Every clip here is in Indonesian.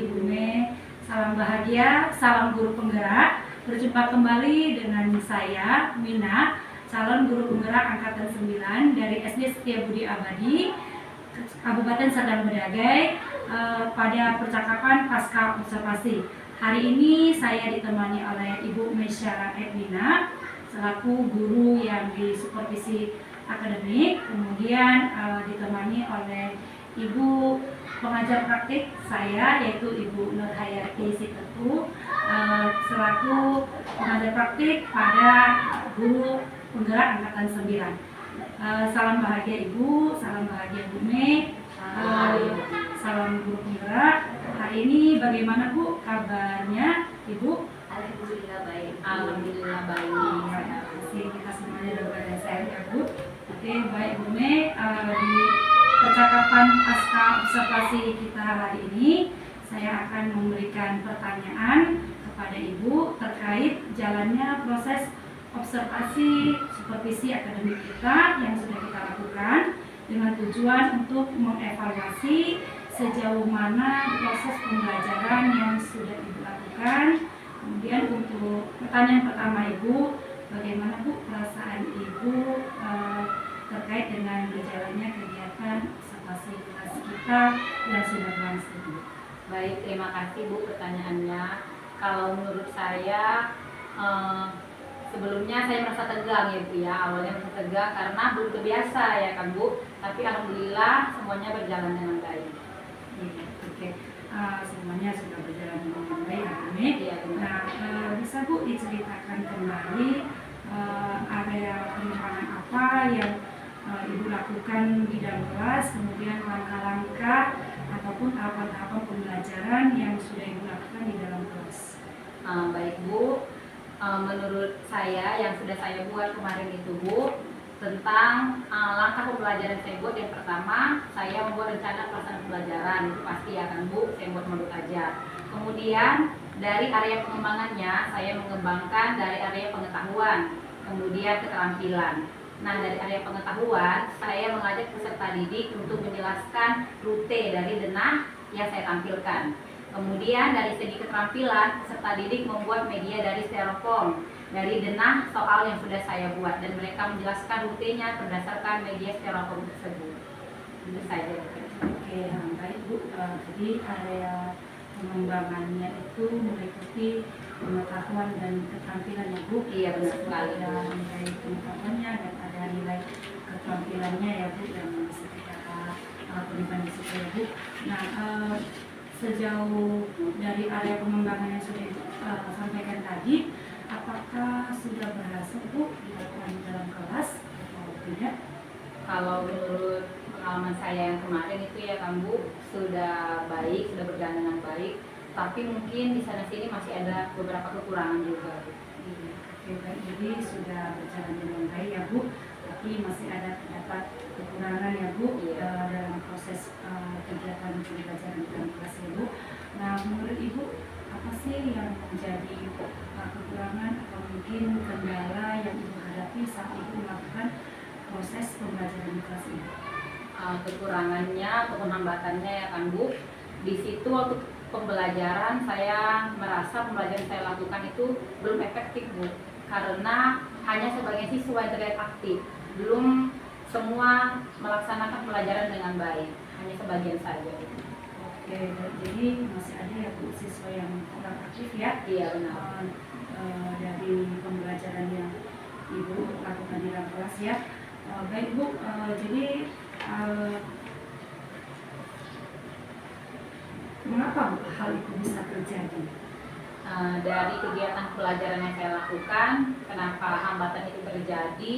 Ibu Me. Salam bahagia, salam guru penggerak. Berjumpa kembali dengan saya, Mina, calon guru penggerak angkatan 9 dari SD Setiabudi Abadi, Kabupaten Serdang Bedagai, pada percakapan pasca observasi. Hari ini saya ditemani oleh Ibu Mesyara Edwina selaku guru yang disupervisi akademik, kemudian ditemani oleh Ibu pengajar praktik saya yaitu Ibu Nurhayati Sitepu selaku pengajar praktik pada guru penggerak angkatan 9. Salam bahagia Ibu, salam bahagia Bu Me, salam guru penggerak. Hari ini bagaimana Bu kabarnya Ibu? Alhamdulillah baik. Alhamdulillah baik. Terima kasih, kita semuanya dalam keadaan sehat ya Bu. Oke, baik Bu Me, di percakapan pasca observasi kita hari ini saya akan memberikan pertanyaan kepada Ibu terkait jalannya proses observasi supervisi akademik kita yang sudah kita lakukan dengan tujuan untuk mengevaluasi sejauh mana proses pembelajaran yang sudah Ibu lakukan. Kemudian untuk pertanyaan pertama Ibu, bagaimana Bu perasaan Ibu terkait dengan berjalannya kegiatan observasi kelas kita yang sudah berlangsung? Baik, terima kasih Bu pertanyaannya. Kalau menurut saya sebelumnya saya merasa tegang ya Bu ya. Awalnya merasa tegang karena belum terbiasa ya kan Bu. Tapi alhamdulillah semuanya berjalan dengan baik. Oke. Semuanya sudah berjalan dengan baik ya Bu Me. Iya, Nah, bisa Bu diceritakan kembali area pengembangan apa yang Ibu lakukan di dalam kelas, kemudian langkah-langkah ataupun tahapan-tahapan pembelajaran yang sudah Ibu lakukan di dalam kelas. Baik Bu, menurut saya yang sudah saya buat kemarin itu Bu, tentang langkah pembelajaran saya buat. Yang pertama, saya membuat rencana pelaksanaan pembelajaran, itu pasti ya kan Bu, saya buat modul aja. Kemudian dari area pengembangannya, saya mengembangkan dari area pengetahuan, kemudian keterampilan. Nah, dari area pengetahuan, saya mengajak peserta didik untuk menjelaskan rute dari denah yang saya tampilkan. Kemudian dari segi keterampilan, peserta didik membuat media dari styrofoam, dari denah soal yang sudah saya buat, dan mereka menjelaskan rutenya berdasarkan media styrofoam tersebut. Itu saja. Oke, baik Bu. Jadi area pengembangannya itu meliputi pengetahuan dan keterampilan ya Bu. Iya, benar sekali. Ada nilai pengetahuannya dan ada nilai keterampilannya ya Bu yang bisa kita berikan di situ ya Bu. Nah, sejauh dari area pengembangan yang sudah sampaikan tadi, apakah sudah berhasil Bu dilakukan di dalam kelas atau tidak? Kalau menurut pengalaman saya yang kemarin itu ya kan Bu, sudah baik, sudah berjalan dengan baik. Tapi mungkin di sana sini masih ada beberapa kekurangan juga. Oke, baik. Jadi sudah berjalan dengan baik ya Bu, tapi masih ada terdapat kekurangan ya Bu dalam proses kegiatan pembelajaran dalam kelas ya Bu. Nah, menurut Ibu apa sih yang menjadi kekurangan atau mungkin kendala yang Ibu hadapi saat Ibu melakukan proses pembelajaran di kelas ini? Kekurangannya ataupun hambatannya ya kan Bu, di situ waktu pembelajaran saya merasa pembelajaran saya lakukan itu belum efektif Bu, karena hanya sebagian siswa yang terlihat aktif, belum semua melaksanakan pembelajaran dengan baik, hanya sebagian saja. Oke, jadi masih ada ya Bu siswa yang kurang aktif ya? Iya benar. Dari pembelajaran yang Ibu lakukan di dalam kelas ya. Baik Bu, jadi mengapa Bu hal itu bisa terjadi? Dari kegiatan pelajaran yang saya lakukan, kenapa hambatan itu terjadi?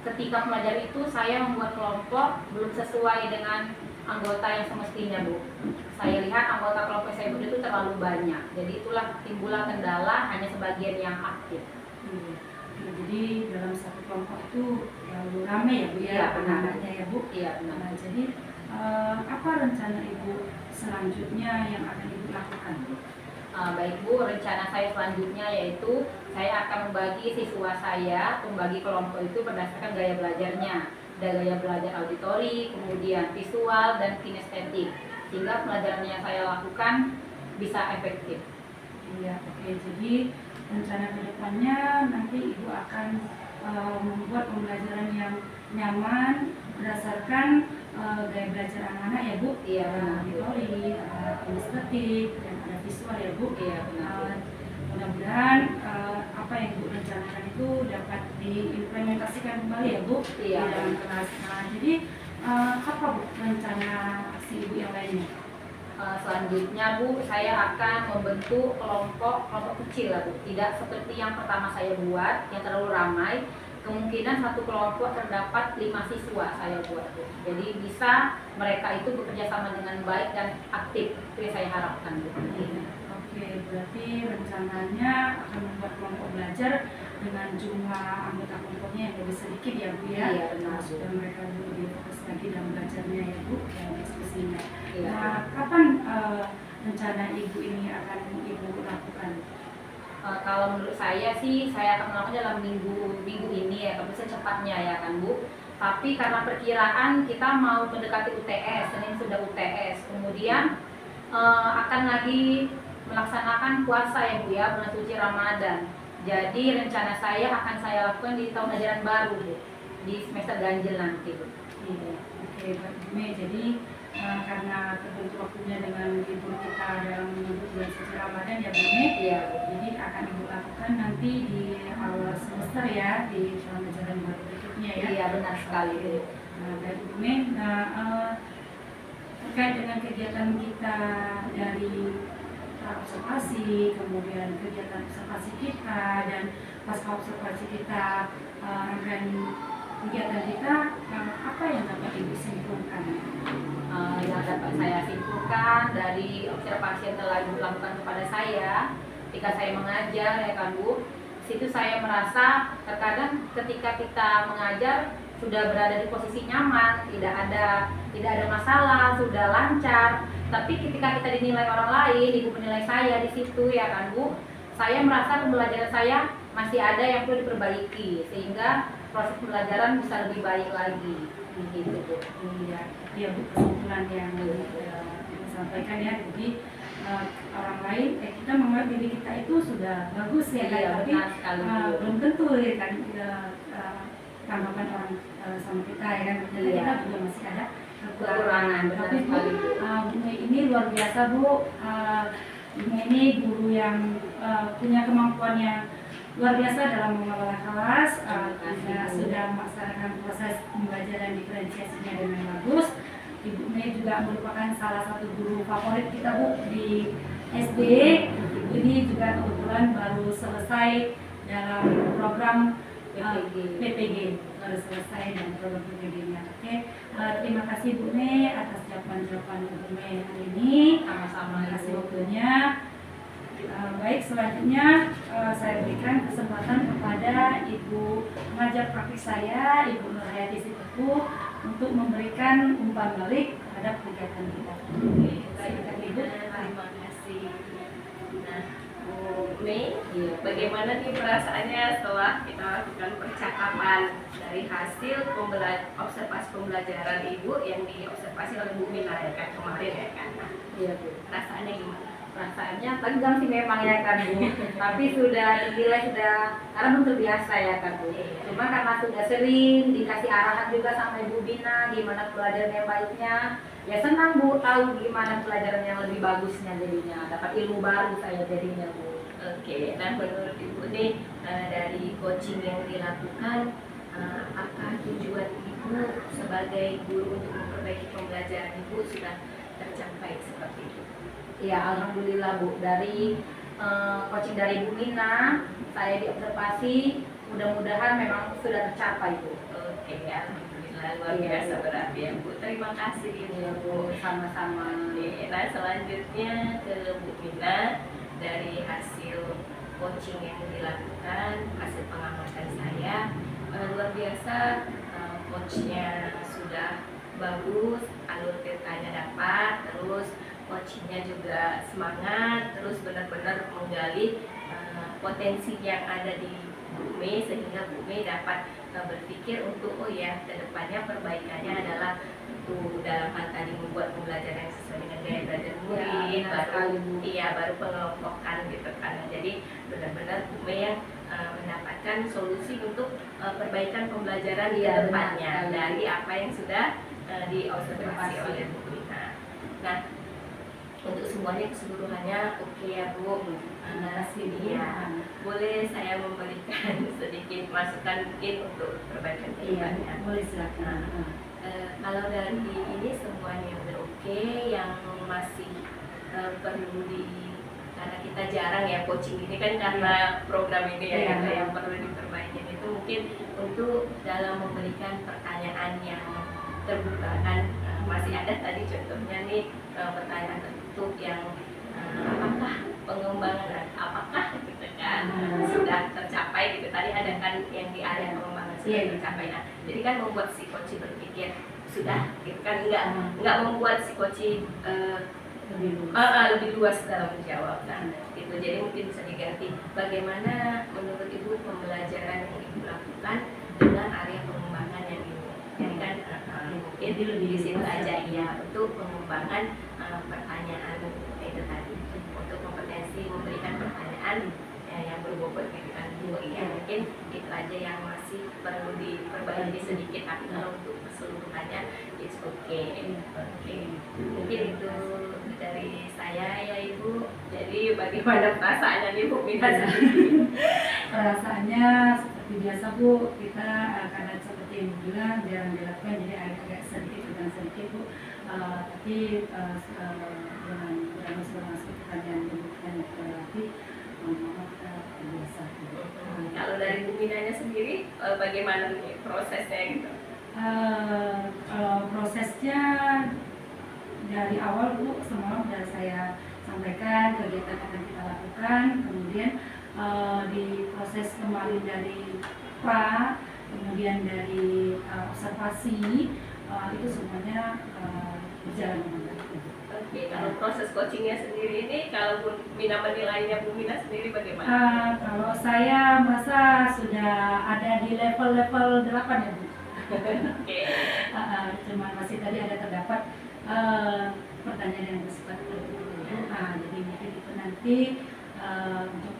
Ketika pembelajaran itu saya membuat kelompok belum sesuai dengan anggota yang semestinya Bu. Saya lihat anggota kelompok saya itu terlalu banyak, jadi itulah timbullah kendala hanya sebagian yang aktif. Jadi dalam satu kelompok itu terlalu ramai ya Bu ya, Iya, benar. anak-anaknya ya Bu. Iya benar. Nah, jadi apa rencana Ibu selanjutnya yang akan Ibu lakukan? Baik Bu, rencana saya selanjutnya yaitu saya akan membagi siswa saya, membagi kelompok itu berdasarkan gaya belajarnya. Ada gaya belajar auditori, kemudian visual dan kinestetik. sehingga pelajaran yang saya lakukan bisa efektif. Iya, oke. Jadi rencana kedepannya nanti Ibu akan membuat pembelajaran yang nyaman berdasarkan gaya belajar anak-anak ya Bu. Iya, benar. Retorik, ada kinestetik, dan ada visual ya Bu. Iya, benar. Mudah-mudahan apa yang Ibu rencanakan itu dapat diimplementasikan kembali ya Bu Iya. di dalam kelas. Nah, jadi apa Bu rencana aksi Ibu yang lainnya? Selanjutnya Bu, saya akan membentuk kelompok kecil lah Bu. Tidak seperti yang pertama saya buat, yang terlalu ramai. Kemungkinan satu kelompok terdapat 5 siswa saya buat Bu. Jadi bisa mereka itu bekerja sama dengan baik dan aktif. Itu yang saya harapkan Bu. Oke, berarti rencananya akan membuat kelompok belajar dengan jumlah anggota kelompoknya yang lebih sedikit ya Bu ya. Iya, benar, Bu. Supaya mereka lebih fokus lagi dalam belajarnya ya Bu, dan diskusinya. Iya. Nah, kapan rencana Ibu ini akan Ibu lakukan? Kalau menurut saya sih, saya akan melakukan dalam minggu ini ya, tapi secepatnya ya kan Bu. Tapi karena perkiraan kita mau mendekati UTS, Senin sudah UTS, kemudian akan lagi melaksanakan puasa ya Bu ya, bulan suci Ramadan. Jadi rencana saya akan saya lakukan di tahun ajaran baru Bu, di semester ganjil nanti Bu. Iya, oke Pak Jume. Jadi karena terbentuk waktunya dengan libur kita dalam menyambut bulan suci Ramadan ya Bu Jume. Iya. Jadi akan Ibu lakukan nanti di awal semester ya, di tahun ajaran baru berikutnya ya. Iya, benar sekali Bu. Nah, baik Bu Jume. Nah, terkait dengan kegiatan kita dari observasi, kemudian kegiatan observasi kita dan pasca observasi kita, rangkaian kegiatan kita, apa yang dapat Ibu simpulkan? Yang dapat saya simpulkan dari observasi yang telah Ibu lakukan kepada saya ketika saya mengajar ya kan Bu, situ saya merasa terkadang ketika kita mengajar sudah berada di posisi nyaman, tidak ada masalah, sudah lancar. Tapi ketika kita dinilai orang lain, Ibu menilai saya di situ ya kan Bu, saya merasa pembelajaran saya masih ada yang perlu diperbaiki sehingga proses pembelajaran bisa lebih baik lagi. Gitu Bu. Iya, iya Bu, kesimpulan yang disampaikan ya. Jadi orang lain, kita menganggap diri kita itu sudah bagus ya kan, Iya, tapi benar sekali, Bu. belum tentu ya kan tanggapan orang sama kita ya kan. Ternyata Iya. kita juga masih ada Kekurangan, benar Tapi Bu, sekali, Bu. Bu Mei ini luar biasa Bu. Bu Mei ini guru yang punya kemampuan yang luar biasa dalam mengelola kelas, sudah melaksanakan proses pembelajaran diferensiasinya dengan bagus. Ibu Mei juga merupakan salah satu guru favorit kita Bu di SD. Ibu ini juga kebetulan baru selesai dalam program PPG, baru selesai dan program PPG-nya. Oke, terima kasih Bu Mei atas jawaban-jawaban Ibu Mei hari ini. Sama-sama, Terima kasih Ibu. waktunya. Baik, selanjutnya saya berikan kesempatan kepada Ibu pengajar praktik saya, Ibu Nurhayati Sitepu, untuk memberikan umpan balik terhadap kegiatan kita. Silakan Ibu. Terima kasih. Nah, Bu Mei, bagaimana nih perasaannya setelah kita lakukan percakapan dari hasil observasi pembelajaran Ibu yang diobservasi oleh Bu Mina ya kan kemarin ya kan? Nah, Iya Bu. perasaannya gimana? Perasaannya tegang sih memang ya kan Bu, tapi sudah dinilai karena belum terbiasa ya kan Bu. Cuma karena sudah sering dikasih arahan juga sama Ibu Bina gimana pelajaran yang baiknya, ya senang Bu tahu gimana pelajaran yang lebih bagusnya jadinya, dapat ilmu baru saya jadinya Bu. Oke, nah menurut Ibu nih dari coaching yang dilakukan, apakah tujuan Ibu sebagai guru untuk memperbaiki pembelajaran Ibu sudah tercapai seperti itu? Ya alhamdulillah Bu, dari coaching dari Bu Mina saya diobservasi, mudah-mudahan memang sudah tercapai Bu. Oke, alhamdulillah luar Iya, biasa iya. berarti ya Bu. Terima kasih Ibu. Iya Bu, sama-sama. Oke, nah selanjutnya ke Bu Mina, dari hasil coaching yang dilakukan, hasil pengamatan saya luar biasa, coachnya sudah bagus, alur ceritanya dapat, terus coachingnya juga semangat, terus benar-benar menggali potensi yang ada di Bu Mei sehingga Bu Mei dapat berpikir untuk kedepannya perbaikannya adalah itu dalam hal tadi membuat pembelajaran yang sesuai dengan gaya murid, benar sekali, Bu. baru pengelompokan gitu kan. Jadi benar-benar Bu Mei yang mendapatkan solusi untuk perbaikan pembelajaran Iya, ke depannya benar sekali. dari apa yang sudah diobservasi Observasi. oleh Bu Mina. Nah, untuk semuanya keseluruhannya oke ya Bu. Terima kasih, Bu. Iya. Boleh saya memberikan sedikit masukan mungkin untuk perbaikan ke Iya, depannya. boleh silakan. Kalau dari ini semuanya udah oke, yang masih perlu karena kita jarang ya coaching ini kan karena program ini ya, Iya. gitu, yang perlu diperbaiki itu mungkin untuk dalam memberikan pertanyaan yang terbuka kan. Masih ada tadi contohnya nih pertanyaan tertutup yang apakah pengembangan apakah gitu kan sudah tercapai gitu. Tadi ada kan yang di area pengembangan sudah Iya. tercapai. Nah, jadi kan membuat si coach berpikir sudah gitu kan, nggak membuat si coach lebih luas dalam menjawab. Nah, itu jadi mungkin bisa diganti bagaimana menurut Ibu pembelajaran yang Ibu lakukan dengan area pengembangan yang ini. Jadi kan mungkin di situ aja ya untuk pengembangan pertanyaan itu tadi, untuk kompetensi memberikan pertanyaan yang berbobot gitu kan Bu. Ya mungkin itu aja yang masih perlu diperbaiki sedikit, tapi kalau untuk keseluruhannya it's okay. Mungkin itu dari saya ya Ibu. Jadi bagaimana perasaannya nih Bu Mina sendiri? Perasaannya seperti biasa Bu, kita kadang seperti yang Bu bilang jarang dilakukan, jadi agak sedikit Bu. Tapi dengan masuk pertanyaan yang kita latih, kita biasa. Kalau dari Bu Minanya sendiri bagaimana nih prosesnya gitu? Kalau prosesnya dari awal Bu, semua sudah saya sampaikan kegiatan yang kita lakukan, kemudian diproses kembali dari pra, kemudian dari observasi, itu semuanya berjalan dengan baik. Oke, kalau proses coachingnya sendiri ini, kalau Bu Mina menilainya, Bu Mina sendiri bagaimana? Kalau saya merasa sudah ada di level 8 ya Bu. Oke. Cuma masih tadi ada terdapat pertanyaan yang bersifat tertentu. Jadi mungkin itu nanti untuk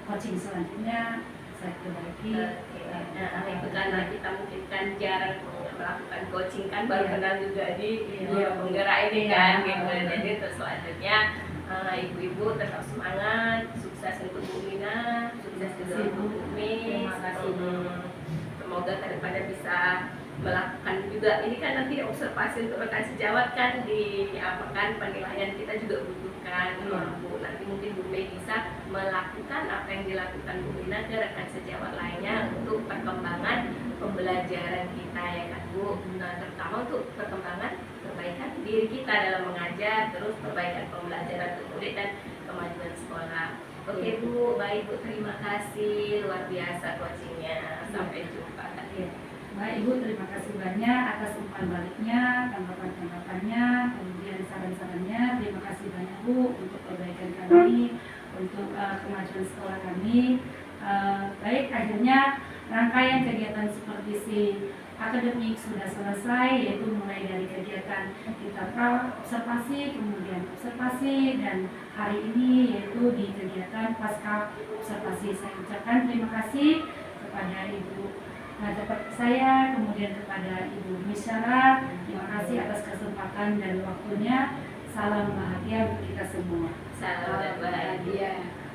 coaching selanjutnya saya perbaiki. Nah, itu karena kita mungkin kan jarang melakukan coaching kan, baru kenal juga di dunia penggerak ini kan, gitu. Jadi terus selanjutnya ibu-ibu tetap semangat, sukses untuk Bu Mina, sukses juga untuk Bu Mi. Terima kasih. Semoga kedepannya bisa melakukan juga ini kan nanti observasi untuk rekan sejawat kan di apa kan penilaian kita juga butuhkan Bu. Nanti mungkin Bu Mei bisa melakukan apa yang dilakukan Bu Mina ke rekan sejawat lainnya untuk perkembangan pembelajaran kita ya kan Bu. Nah, terutama untuk perkembangan perbaikan diri kita dalam mengajar, terus perbaikan pembelajaran untuk murid dan kemajuan sekolah. Oke Bu, baik Bu, terima kasih luar biasa coachingnya. Sampai jumpa. Baik Ibu, terima kasih banyak atas umpan baliknya, tanggapan-tanggapannya, kemudian saran-sarannya. Terima kasih banyak Bu untuk perbaikan kami, untuk kemajuan sekolah kami. Baik, akhirnya rangkaian kegiatan seperti si akademik sudah selesai, yaitu mulai dari kegiatan kita observasi, kemudian observasi, dan hari ini yaitu di kegiatan pasca observasi. Saya ucapkan terima kasih kepada Ibu saya, kemudian kepada Ibu Misyara. Terima kasih atas kesempatan dan waktunya. Salam bahagia untuk kita semua. Salam